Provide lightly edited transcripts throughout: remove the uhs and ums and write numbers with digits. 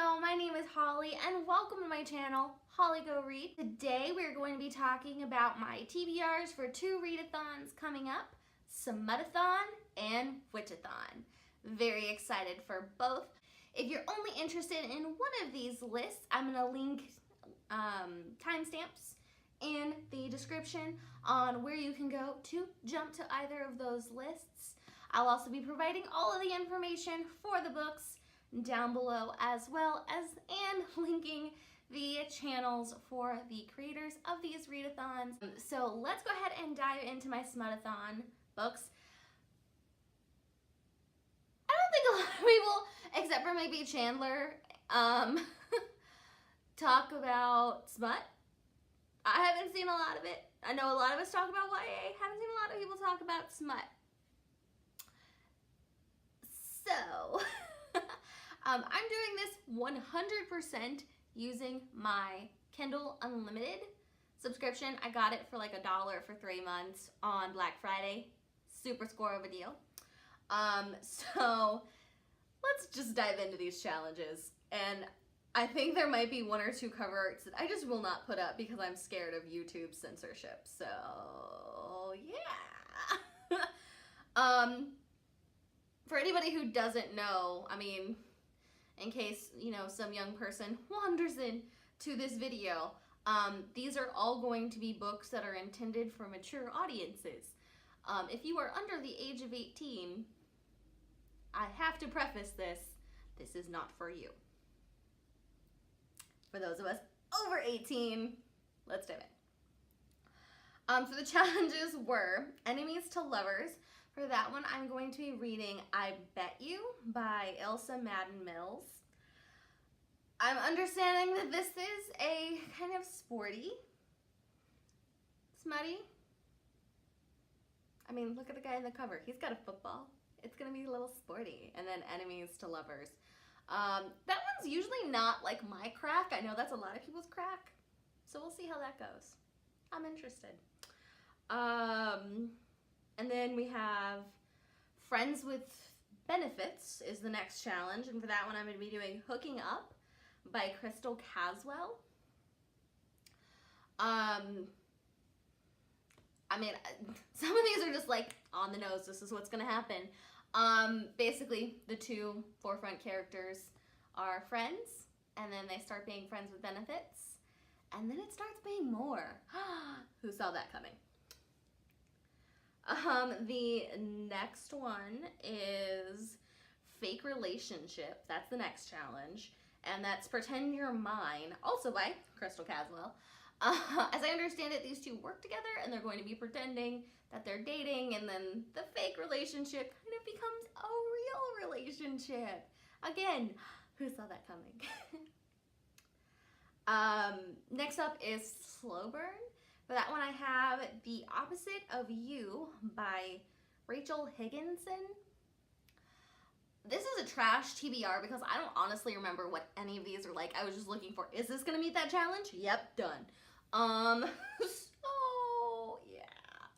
y'all, my name is Holly and welcome to my channel, Holly Go Read. Today we're going to be talking about my TBRs for two readathons coming up, Smutathon and Witchathon. Very excited for both. If you're only interested in one of these lists, I'm going to link timestamps in the description on where you can go to jump to either of those lists. I'll also be providing all of the information for the books down below, as well as and linking the channels for the creators of these readathons. So let's go ahead and dive into my Smutathon books. I don't think a lot of people, except for maybe Chandler, talk about smut. I haven't seen a lot of it. I know a lot of us talk about YA. Haven't seen a lot of people talk about smut. So I'm doing this 100% using my Kindle Unlimited subscription. I got it for like $1 for 3 months on Black Friday. Super score of a deal. So let's just dive into these challenges. And I think there might be one or two cover arts that I just will not put up because I'm scared of YouTube censorship. So yeah. For anybody who doesn't know, I mean, in case, you know, some young person wanders into this video, these are all going to be books that are intended for mature audiences. If you are under the age of 18, I have to preface this is not for you. For those of us over 18, let's dive in. So the challenges were enemies to lovers. For that one, I'm going to be reading I Bet You by Elsa Madden Mills. I'm understanding that this is a kind of sporty, smutty. I mean, look at the guy in the cover. He's got a football. It's going to be a little sporty. And then enemies to lovers. That one's usually not like my crack. I know that's a lot of people's crack. So we'll see how that goes. I'm interested. And then we have Friends with Benefits is the next challenge. And for that one, I'm going to be doing Hooking Up by Crystal Caswell. I mean, some of these are just like on the nose. This is what's going to happen. Basically, the two forefront characters are friends, and then they start being friends with benefits, and then it starts being more. Who saw that coming? The next one is Fake Relationship. That's the next challenge. And that's Pretend You're Mine, also by Crystal Caswell. As I understand it, these two work together and they're going to be pretending that they're dating, and then the fake relationship kind of becomes a real relationship. Again, who saw that coming? Next up is Slow Burn. For that one, I have The Opposite of You by Rachel Higginson. This is a trash TBR because I don't honestly remember what any of these are like. I was just looking for, is this going to meet that challenge? Yep, done. So, yeah.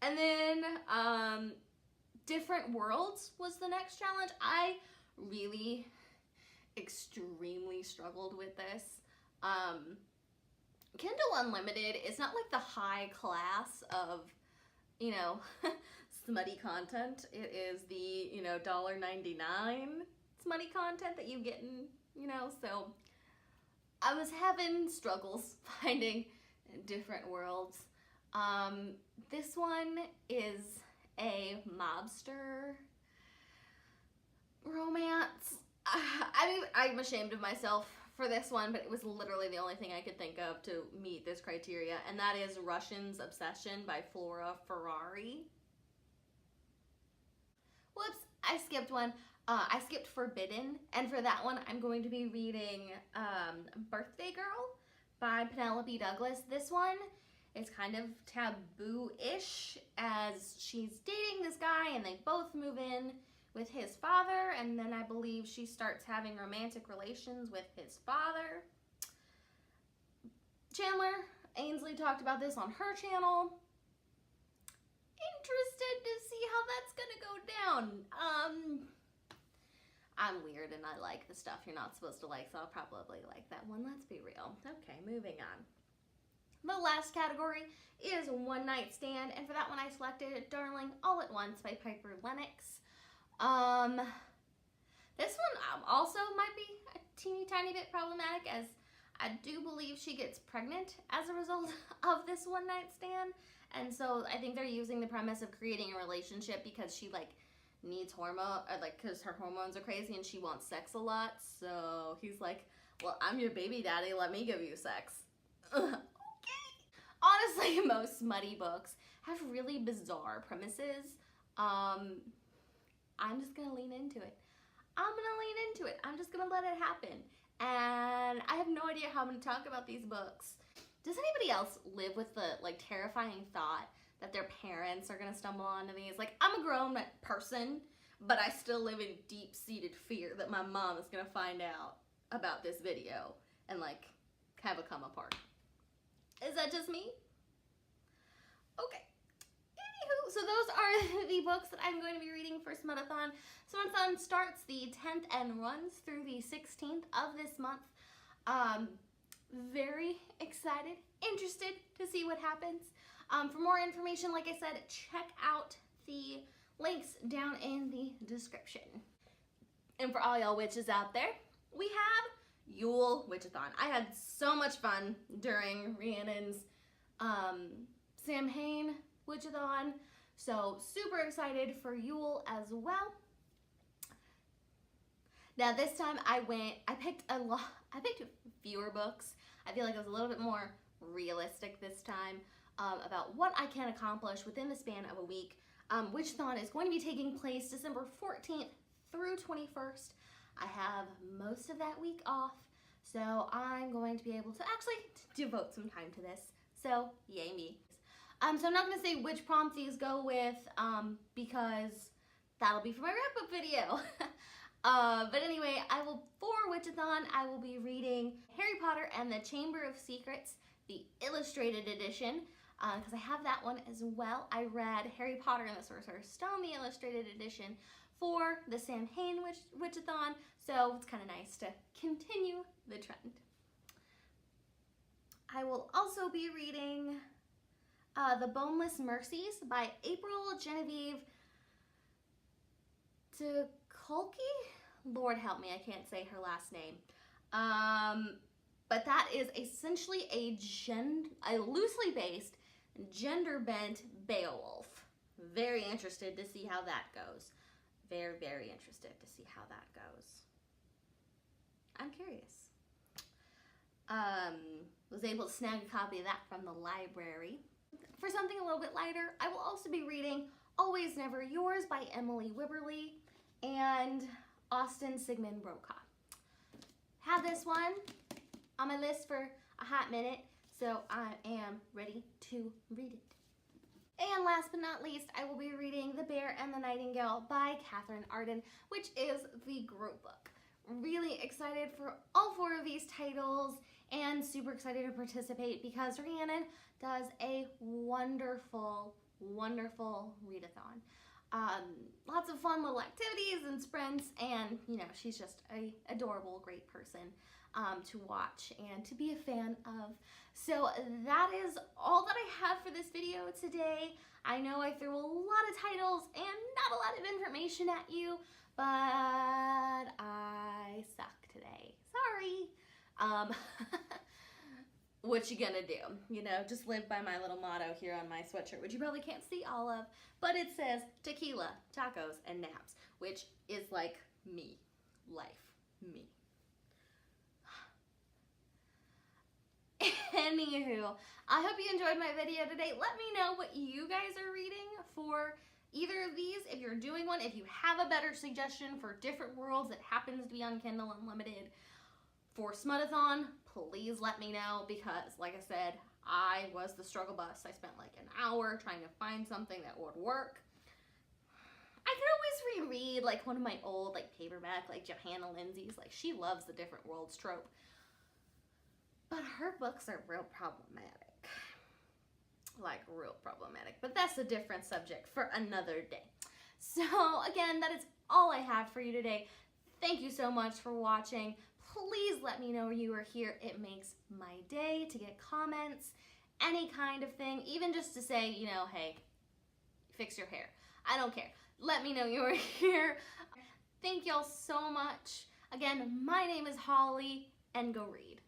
And then, Different Worlds was the next challenge. I really extremely struggled with this. Kindle Unlimited is not like the high class of, you know, smutty content. It is the, you know, $1.99 smutty content that you get in, you know, so I was having struggles finding Different Worlds. This one is a mobster romance. I'm ashamed of myself for this one, but it was literally the only thing I could think of to meet this criteria, and that is Russian's Obsession by Flora Ferrari. Whoops, I skipped one. I skipped Forbidden, and for that one, I'm going to be reading Birthday Girl by Penelope Douglas. This one is kind of taboo-ish, as she's dating this guy, and they both move in with his father, and then I believe she starts having romantic relations with his father. Chandler Ainsley talked about this on her channel. Interested to see how that's gonna go down. I'm weird and I like the stuff you're not supposed to like, so I'll probably like that one. Let's be real. Okay, moving on. The last category is One Night Stand, and for that one I selected Darling All at Once by Piper Lennox. This one also might be a teeny tiny bit problematic, as I do believe she gets pregnant as a result of this one night stand. And so I think they're using the premise of creating a relationship because she like needs hormone, because her hormones are crazy and she wants sex a lot. So he's like, well, I'm your baby daddy, let me give you sex. Okay. Honestly, most smutty books have really bizarre premises. I'm just gonna lean into it. I'm just gonna let it happen. And I have no idea how I'm gonna talk about these books. Does anybody else live with the like terrifying thought that their parents are gonna stumble onto these? Like, I'm a grown person, but I still live in deep-seated fear that my mom is gonna find out about this video and like have a come apart. Is that just me? Okay. Anywho, so those are the books that I'm going to be reading for Smutathon. Smutathon starts the 10th and runs through the 16th of this month. Very excited, interested to see what happens. For more information, like I said, check out the links down in the description. And for all y'all witches out there, we have Yule Witchathon. I had so much fun during Rhiannon's Samhain Witchathon, so super excited for Yule as well. Now this time I picked fewer books. I feel like it was a little bit more realistic this time about what I can accomplish within the span of a week. Witchathon is going to be taking place December 14th through 21st. I have most of that week off, so I'm going to be able to actually devote some time to this. So yay me. So I'm not going to say which prompt these go with because that'll be for my wrap-up video. But anyway, for Witchathon, I will be reading Harry Potter and the Chamber of Secrets, the illustrated edition, because I have that one as well. I read Harry Potter and the Sorcerer's Stone, the illustrated edition, for the Samhain Witchathon, so it's kind of nice to continue the trend. I will also be reading The Boneless Mercies by April Genevieve Tucholke? Lord help me, I can't say her last name. But that is essentially a loosely based, gender-bent Beowulf. Very interested to see how that goes. Very, very interested to see how that goes. I'm curious. Was able to snag a copy of that from the library. For something a little bit lighter, I will also be reading Always Never Yours by Emily Wibberley and Austin Sigmund Brokaw. Have this one on my list for a hot minute, so I am ready to read it. And last but not least, I will be reading The Bear and the Nightingale by Catherine Arden, which is the group book. Really excited for all four of these titles and super excited to participate because Rhiannon does a wonderful, wonderful readathon. Lots of fun little activities and sprints, and you know, she's just an adorable, great person to watch and to be a fan of. So that is all that I have for this video today. I know I threw a lot of titles and not a lot of information at you, but I suck today. Sorry. What you gonna do? You know, just live by my little motto here on my sweatshirt, which you probably can't see all of, but it says tequila, tacos, and naps, which is like me. Life. Me. Anywho, I hope you enjoyed my video today. Let me know what you guys are reading for either of these. If you're doing one, if you have a better suggestion for different worlds that happens to be on Kindle Unlimited for Smutathon, please let me know, because like I said, I was the struggle bus. I spent like an hour trying to find something that would work. I could always reread like one of my old like paperback, like Johanna Lindsay's, like she loves the different worlds trope. But her books are real problematic. Like real problematic. But that's a different subject for another day. So again, that is all I have for you today. Thank you so much for watching. Please let me know you are here. It makes my day to get comments, any kind of thing, even just to say, you know, hey, fix your hair. I don't care. Let me know you are here. Thank y'all so much. Again, my name is Holly, and go read.